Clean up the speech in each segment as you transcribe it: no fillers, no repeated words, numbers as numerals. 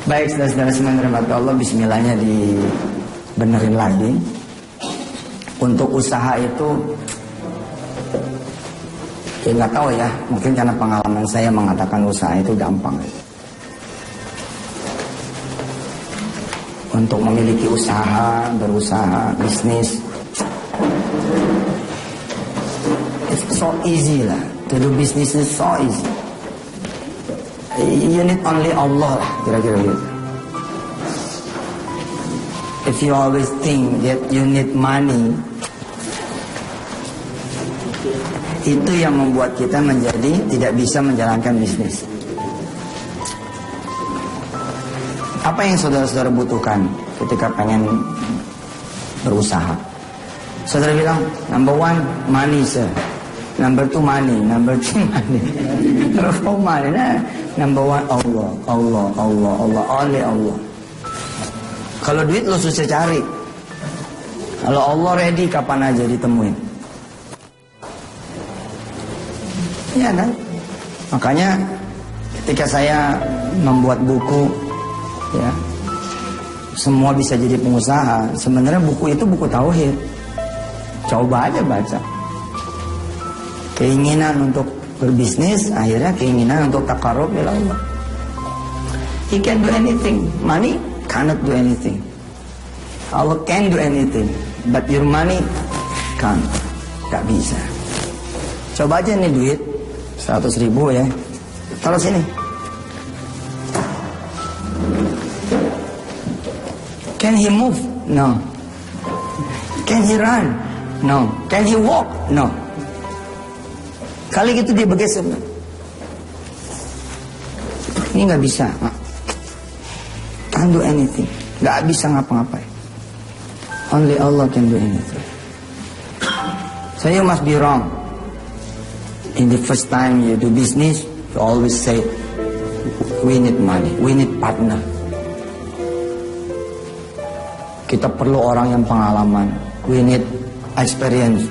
Baik, saudara-saudara semua yang dirahmati Allah, bismillahnya dibenerin lagi. Untuk usaha itu, ya nggak tahu ya, mungkin karena pengalaman saya mengatakan usaha itu gampang. Untuk memiliki usaha, berusaha, bisnis, it's so easy lah. To do business is so easy. You need only Allah lah, kira-kira gitu. If you always think that you need money, itu yang membuat kita menjadi tidak bisa menjalankan bisnis. Apa yang saudara-saudara butuhkan ketika pengen berusaha? Saudara bilang, number one, money sir. Number two, money. Number three, money. Number four, money. Nah, number one, Allah. Allah, Allah, Allah. Only Allah. Kalau duit lo susah cari. Kalau Allah ready, kapan aja ditemuin. Ya kan? Makanya ketika saya membuat buku, ya, semua bisa jadi pengusaha. Sebenarnya buku itu buku tauhid. Coba aja baca. Keinginan untuk berbisnis, akhirnya keinginan untuk taqarrub ila Allah. He can do anything. Money cannot do anything. Allah can do anything, but your money can't. Gak bisa. Coba aja nih duit 100.000 ya, taruh sini. Can he move? No. Can he run? No. Can he walk? No. Kali gitu dia bergeser. Ini nggak bisa. Can't do anything. Nggak bisa ngapa-ngapain. Only Allah can do anything. So you must be wrong. In the first time you do business, you always say, we need money, we need partner. Kita perlu orang yang pengalaman. We need experience.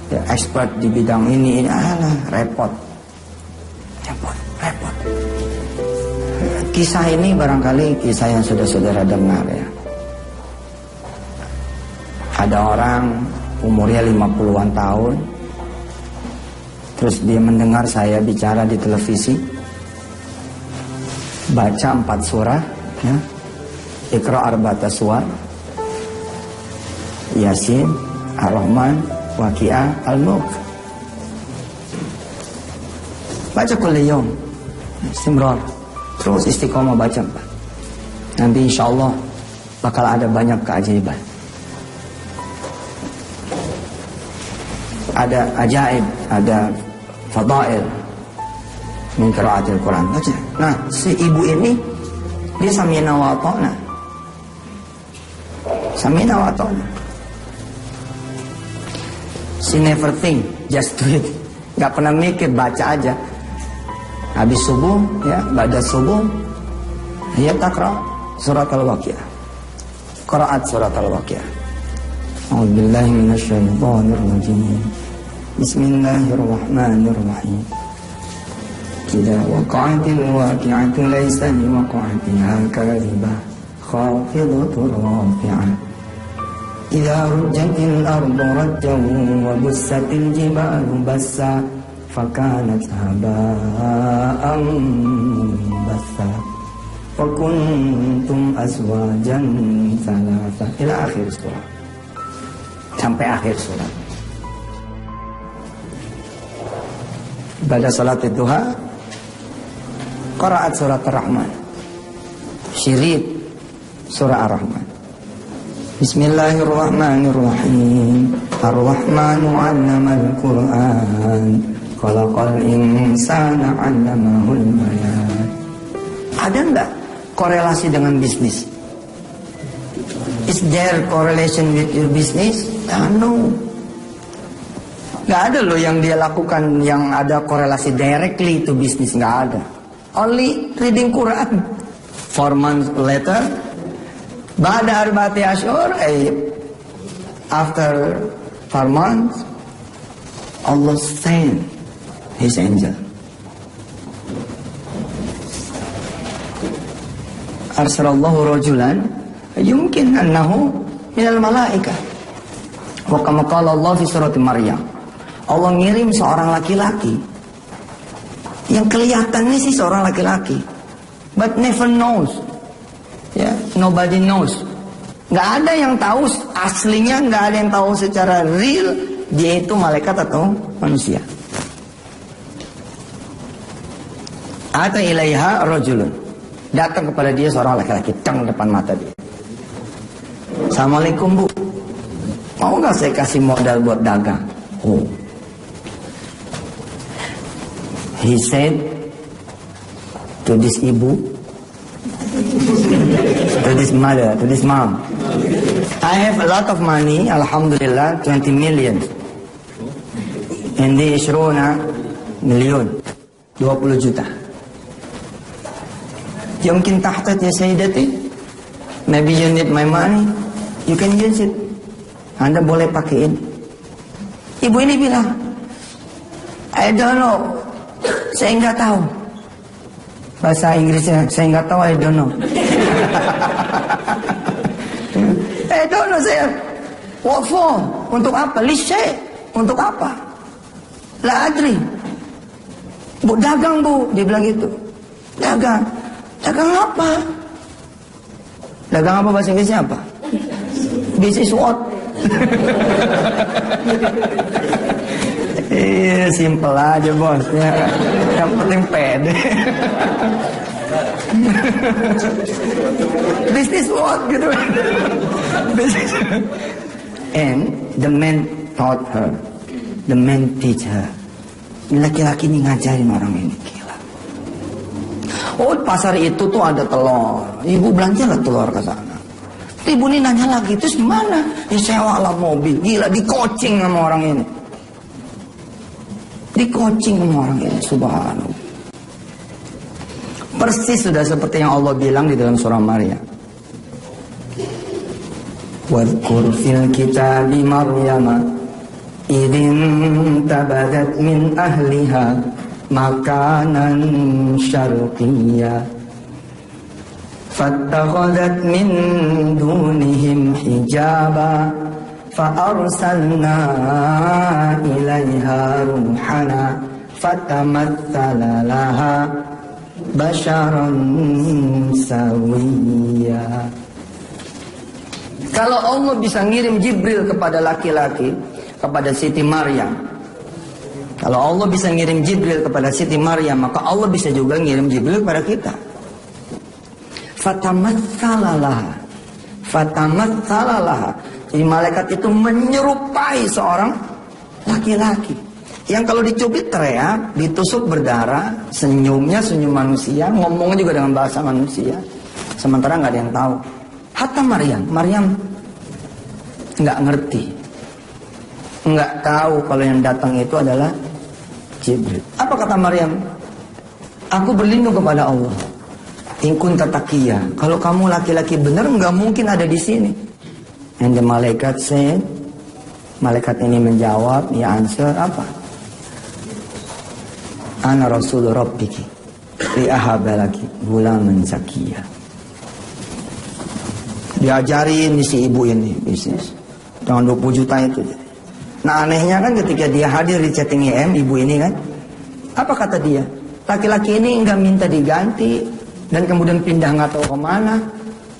Ya, expert di bidang ini repot. Kisah ini barangkali kisah yang sudah saudara dengar ya. Ada orang umurnya 50-an tahun, terus dia mendengar saya bicara di televisi, baca 4 surah ya. Iqra arba'ata suwar, Yasin, Ar-Rahman, Waqiah, Al-Mulk. Baca kulli yawm, istimrar, terus istiqomah baca. Nanti insya Allah bakal ada banyak keajaiban. Ada ajaib, ada fadail min qiraatil Quran. Baca. Nah, si ibu ini dia samina wa ata'na. Samina wa ata'na. She never think, just do it. Gak pernah mikir, baca aja. Habis subuh, ya, baca subuh, ya takra surat al-Waqiah. Qiraat surat al-Waqiah. A'udzubillahi minasyaitonir rajim. Bismillahirrahmanirrahim. Idza waqa'atil waqi'atu laysa liwaqa'atiha kadhibah khafidatur rafi'ah. Idza rujjatil ardu rajjan wa bussatil jibalu bassa fakanat haba'an bassa wa kuntum azwajan thalatha ila akhir surah. Sampai akhir surat. Pada salat duha qiraat surat Ar-Rahman. Syirib surah Ar-Rahman. Bismillahirrahmanirrahim. Ar-Rahmanu 'allamal Qur'an. Khalaqal insana 'allamahul bayan. Ada enggak korelasi dengan bisnis? Is there correlation with your business? No. Nggak ada loh yang dia lakukan yang ada korelasi directly to business, nggak ada. Only reading Quran. 4 months later, ba'da arba'ati ashhur, after 4 months, Allah sent His angel. arsalallahu rajulan yumkin annahu minal malaikah. Wa kama qala Allah fi surati Maryam. Allah ngirim seorang laki-laki yang kelihatannya sih seorang laki-laki, but never knows. Ya, nobody knows. Nggak ada yang tahu aslinya, nggak ada yang tahu secara real dia itu malaikat atau manusia. Ata ilaiha rajulun. Datang kepada dia seorang laki-laki, teng depan mata dia. Assalamualaikum Bu, mau nggak saya kasih modal buat dagang? Oh. He said to this ibu, to this mother, to this mom, I have a lot of money, alhamdulillah, 20 million. Indi ishruna million, 20 juta. Yumkin tahtat ya sayyidati, maybe you need my money, you can use it. Anda boleh pakaiin. Ibu ini bilang, I don't know, saya nggak tahu. Bahasa Inggrisnya, saya nggak tahu, I don't know. I don't know, saya. What for? Untuk apa? Lishe. Untuk apa? La adri. Bu, dagang Bu. Dia bilang gitu. Dagang. Dagang apa? Dagang apa bahasa Inggrisnya apa? Business what? Simple aja bos ya. Yang penting pede. Business what gitu. Business. And the man taught her, the man teach her. Laki-laki ini ngajarin orang ini, gila. Oh, pasar itu tuh ada telur. Ibu belanja lah telur ke sana. Ibu ini nanya lagi, terus gimana? Ya sewa lah mobil. Gila, di coaching sama orang ini. Di coaching sama orang ini, subhanallah. Persis sudah seperti yang Allah bilang di dalam surah Maryam. Wadhkur fil kitabi Maryam idin tabadat min ahliha makanan syarqiyya fattakhadhat min dunihim hijaba فأرسلنا إليها روحنا فتمثل لها بشرا سويا. Kalau Allah bisa ngirim Jibril kepada laki-laki, kepada Siti Maryam, kalau Allah bisa ngirim Jibril kepada Siti Maryam, maka Allah bisa juga ngirim Jibril kepada kita. Fatamatsalalah, fatamatsalalah. Jadi malaikat itu menyerupai seorang laki-laki yang kalau dicubit teriak, ditusuk berdarah, senyumnya senyum manusia, ngomongnya juga dengan bahasa manusia. Sementara nggak ada yang tahu. Hatta Maryam nggak ngerti, nggak tahu kalau yang datang itu adalah Jibril. Apa kata Maryam? Aku berlindung kepada Allah. In kunta taqiyya. Kalau kamu laki-laki benar, nggak mungkin ada di sini. And the malaikat said, malaikat ini menjawab, dia answer apa? Ana rasul rabbiki li ahabalaki gulaman zakiyya. Diajarin si ibu ini bisnis dengan 20 juta itu. Nah anehnya kan ketika dia hadir di chatting IM, ibu ini kan, apa kata dia? Laki-laki ini enggak minta diganti dan kemudian pindah nggak tahu kemana.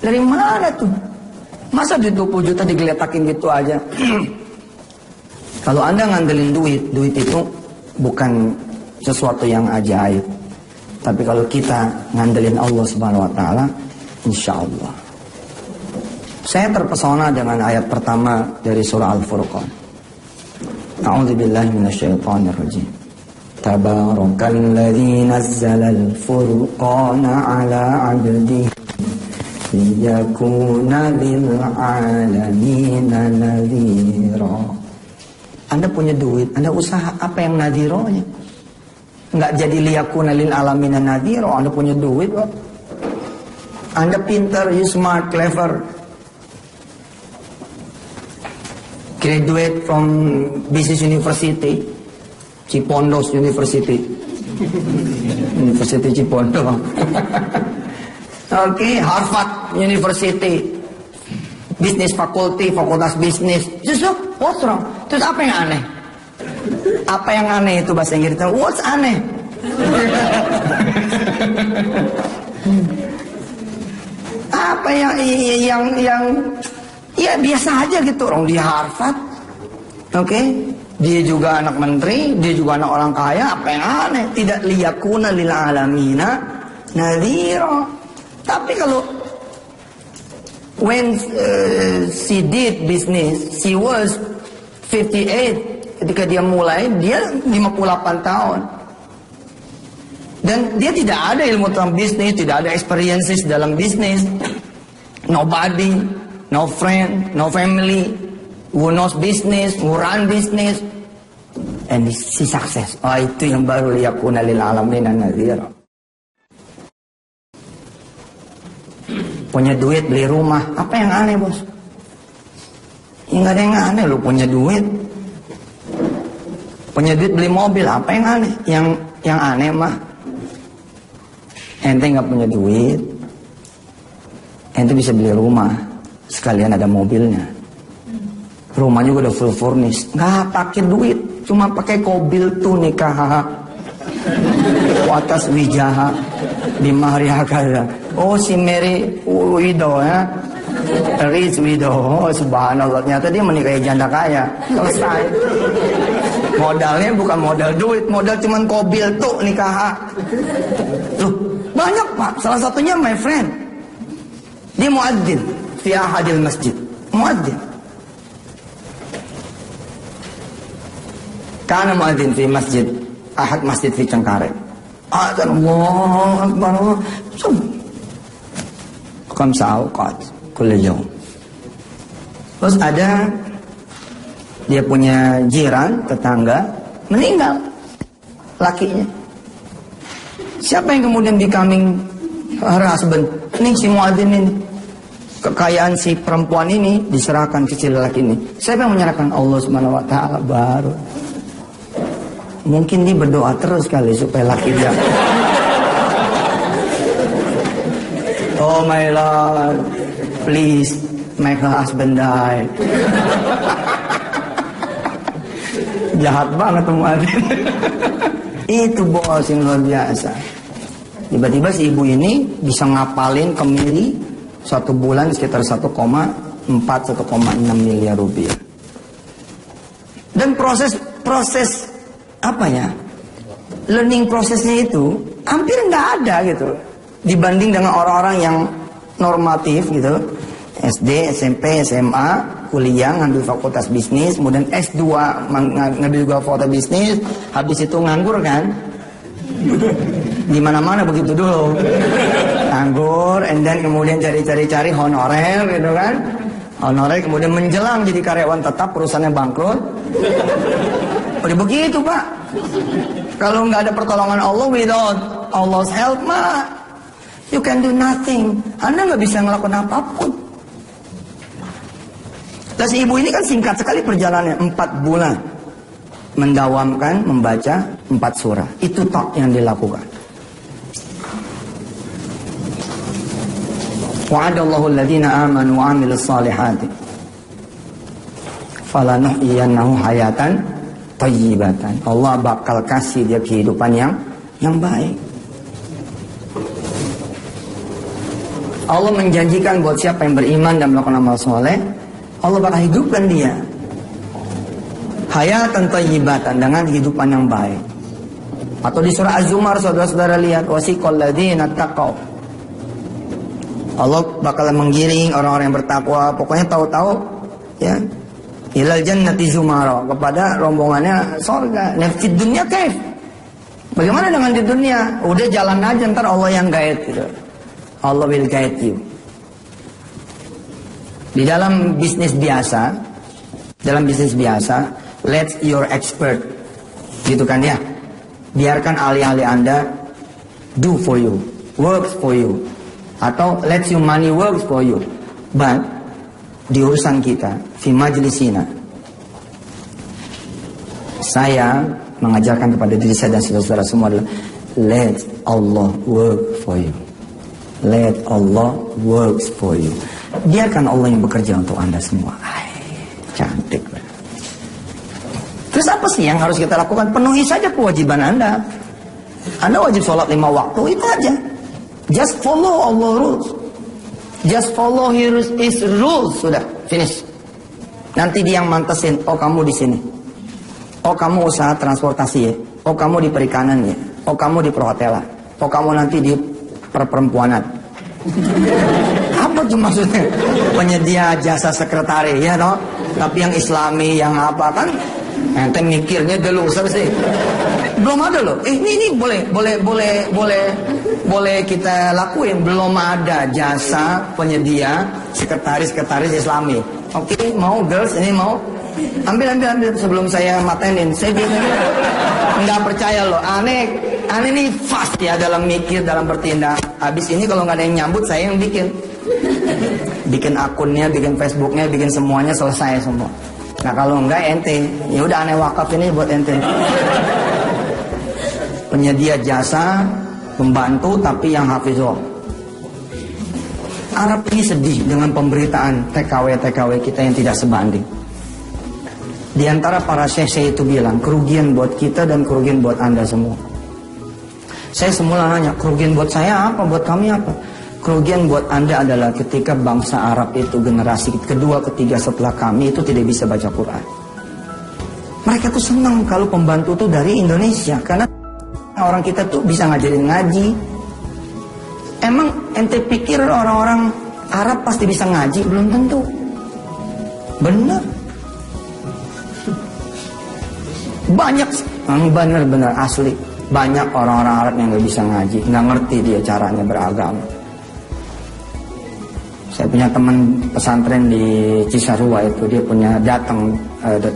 Dari mana tuh? Masa duit 20 juta digeletakin gitu aja? Kalau Anda ngandelin duit itu bukan sesuatu yang ajaib. Tapi kalau kita ngandelin Allah Subhanahu wa taala, insyaallah. Saya terpesona dengan ayat pertama dari surah Al-Furqan. A'udzubillahi minasyaitonirrajim. Tabarakalladzi nazzalal furqana 'ala 'abdihi liyakuna lil 'alamina nadhira. Anda punya duit, Anda usaha, apa yang nadhironya? Enggak jadi liyakuna lil 'alamina nadhira. Anda punya duit kok. Anda pintar, you smart, clever. Graduate from Business University, Cipondos University, University Cipondos. Oke, Harvard University, Business Faculty, Fakultas Bisnis. Justru, what's wrong? Terus apa yang aneh? Apa yang aneh itu bahasa Inggris? What's aneh? Apa yang ya biasa aja gitu, orang di Harvard. Oke, dia juga anak menteri, dia juga anak orang kaya. Apa yang aneh? Tidak liyakuna lil alamina nadhira. Tapi kalau when she did business, she was 58 ketika dia mulai, dia 58 tahun. Dan dia tidak ada ilmu tentang bisnis, tidak ada experiences dalam bisnis. Nobody, no friend, no family who knows business, who run business. And she success. Oh, itu yang baru liyakuna lil alamina nadhira. Punya duit beli rumah, apa yang aneh bos? Ya nggak ada yang aneh, lu punya duit. Punya duit beli mobil, apa yang aneh? Yang aneh mah ente nggak punya duit, ente bisa beli rumah, sekalian ada mobilnya. Rumah juga udah full furnished, nggak pakai duit, cuma pakai kobil tuh nikah. Watas wijaha di mahriakada. Oh si Mary widow ya, rich widow. Oh subhanallah, ternyata dia menikahi janda kaya. Selesai. Modalnya bukan modal duit, modal cuman kobil tuh nikah. Loh, banyak pak. Salah satunya my friend. Dia muadzin fi ahadil masjid. Muadzin. Karena muadzin fi masjid ahad masjid fi Cengkareng. Adzan Allah Akbar. Khamsa awqat kullu yawm. Terus ada dia punya jiran, tetangga meninggal lakinya. Siapa yang kemudian becoming her husband? Ini si muadzin ini. Kekayaan si perempuan ini diserahkan ke si lelaki ini. Siapa yang menyerahkan? Allah Subhanahu wa taala baru. Mungkin dia berdoa terus kali supaya laki dia. Oh my Lord, please make her husband die. Jahat banget muadzin. Itu bos yang luar biasa. Tiba-tiba si ibu ini bisa ngapalin kemiri 1 bulan sekitar 1,4-1,6 miliar rupiah. Dan proses apa ya, learning prosesnya itu hampir nggak ada gitu dibanding dengan orang-orang yang normatif gitu, SD, SMP, SMA, kuliah ngambil fakultas bisnis, kemudian S2 ngambil juga fakultas bisnis, habis itu nganggur kan, di mana-mana begitu dulu, nganggur, and then kemudian cari honorer gitu kan, honorer kemudian menjelang jadi karyawan tetap, perusahaannya bangkrut. Udah begitu pak. Kalau nggak ada pertolongan Allah, without Allah's help mah you can do nothing. Anda nggak bisa ngelakuin apapun. Terus ibu ini kan singkat sekali perjalanannya, 4 bulan mendawamkan membaca 4 surah. Itu tok yang dilakukan. Wa'adallahu alladhina amanu wa amilus salihati falanuhyiyannahu hayatan thayyibatan. Allah bakal kasih dia kehidupan yang baik. Allah menjanjikan buat siapa yang beriman dan melakukan amal soleh, Allah bakal hidupkan dia hayatan thayyibatan, dengan kehidupan yang baik. Atau di surah Az-Zumar saudara-saudara lihat, wasiqal ladzina taqaw. Allah bakal menggiring orang-orang yang bertakwa, pokoknya tahu-tahu ya, ilal jannati zumara, kepada rombongannya surga. Nah, di dunia kaif? Bagaimana dengan di dunia? Udah jalan aja, ntar Allah yang guide gitu. Allah will guide you. Di dalam bisnis biasa, let your expert, gitu kan ya. Biarkan ahli-ahli Anda do for you, works for you, atau let your money works for you. But di urusan kita, fi majlisina, saya mengajarkan kepada diri saya dan saudara-saudara semua adalah let Allah work for you. Let Allah works for you. Biarkan Allah yang bekerja untuk Anda semua. Cantik. Terus apa sih yang harus kita lakukan? Penuhi saja kewajiban Anda. Anda wajib sholat 5 waktu, itu aja. Just follow Allah rules. Just follow his rules. Sudah, finish. Nanti dia yang mantesin. Oh, kamu di sini. Oh, kamu usaha transportasi ya. Oh, kamu di perikanan ya. Oh, kamu di perhotelan. Oh, kamu nanti di perempuanan. Apa tuh maksudnya? Penyedia jasa sekretari ya toh? Tapi yang Islami, yang apa kan? Ente mikirnya dulu sih. Belum ada loh. Ini boleh kita lakuin. Belum ada jasa penyedia sekretaris Islami. Oke, mau girls ini mau ambil sebelum saya matenin. Saya bilang nggak percaya loh. Aneh ini fast ya dalam mikir, dalam bertindak. Habis ini kalau nggak ada yang nyambut, saya yang bikin akunnya, bikin Facebooknya, bikin semuanya, selesai semua. Nah kalau enggak ente, ya udah aneh wakaf ini buat ente. Penyedia jasa, pembantu tapi yang hafizah. Arab ini sedih dengan pemberitaan TKW kita yang tidak sebanding. Di antara para syekh itu bilang, kerugian buat kita dan kerugian buat Anda semua. Saya semula nanya, kerugian buat saya apa, buat kami apa? Kerugian buat Anda adalah ketika bangsa Arab itu generasi kedua, ketiga setelah kami itu tidak bisa baca Quran. Mereka tuh senang kalau pembantu tuh dari Indonesia, karena orang kita tuh bisa ngajarin ngaji. Emang ente pikir orang-orang Arab pasti bisa ngaji? Belum tentu. Benar. Benar asli. Banyak orang-orang Arab yang gak bisa ngaji, gak ngerti dia caranya beragama. Saya punya teman pesantren di Cisarua itu, dia punya datang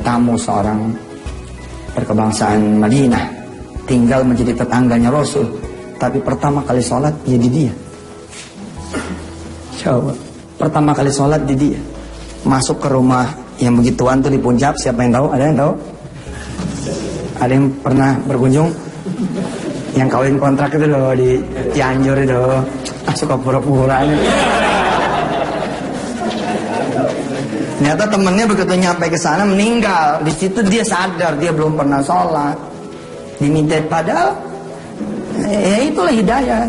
tamu seorang berkebangsaan Madinah, tinggal menjadi tetangganya Rasul, tapi pertama kali sholat jadi dia. Coba, pertama kali sholat di dia. Masuk ke rumah yang begituan tuh di Punjab, siapa yang tahu? Ada yang tahu? Ada yang pernah berkunjung? Yang kawin kontrak itu loh di Cianjur itu, suka pura-pura. Ternyata temennya begitu nyampe ke sana meninggal. Di situ dia sadar dia belum pernah sholat. Diminta padahal, ya itulah hidayah.